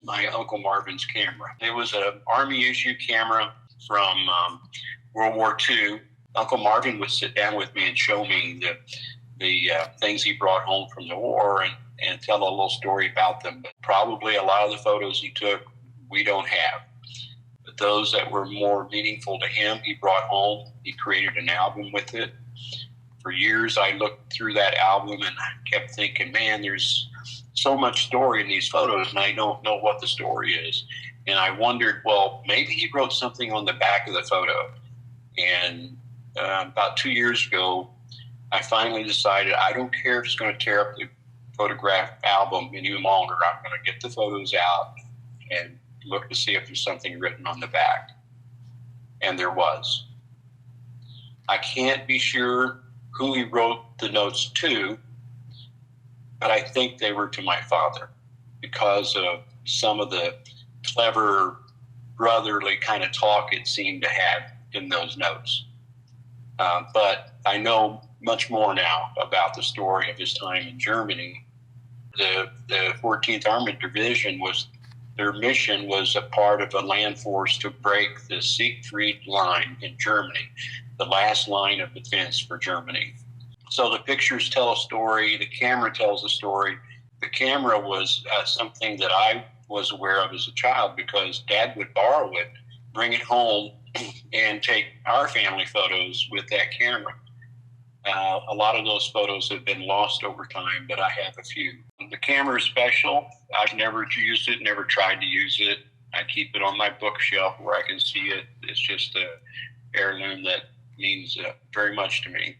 my Uncle Marvin's camera. It was an Army issue camera from World War II. Uncle Marvin would sit down with me and show me the things he brought home from the war and tell a little story about them. But probably a lot of the photos he took, we don't have. But those that were more meaningful to him, he brought home. He created an album with it. For years, I looked through that album and I kept thinking, man, there's so much story in these photos, and I don't know what the story is. And I wondered, well, maybe he wrote something on the back of the photo. And about 2 years ago, I finally decided I don't care if it's going to tear up the photograph album any longer. I'm going to get the photos out and look to see if there's something written on the back. And there was. I can't be sure who he wrote the notes to, but I think they were to my father because of some of the clever brotherly kind of talk it seemed to have in those notes. But I know much more now about the story of his time in Germany. The 14th Armored Division their mission was a part of a land force to break the Siegfried Line in Germany, the last line of defense for Germany. So the pictures tell a story, the camera tells a story. The camera was something that I was aware of as a child because Dad would borrow it, bring it home, and take our family photos with that camera. A lot of those photos have been lost over time, but I have a few. The camera is special. I've never used it, never tried to use it. I keep it on my bookshelf where I can see it. It's just a heirloom that means very much to me.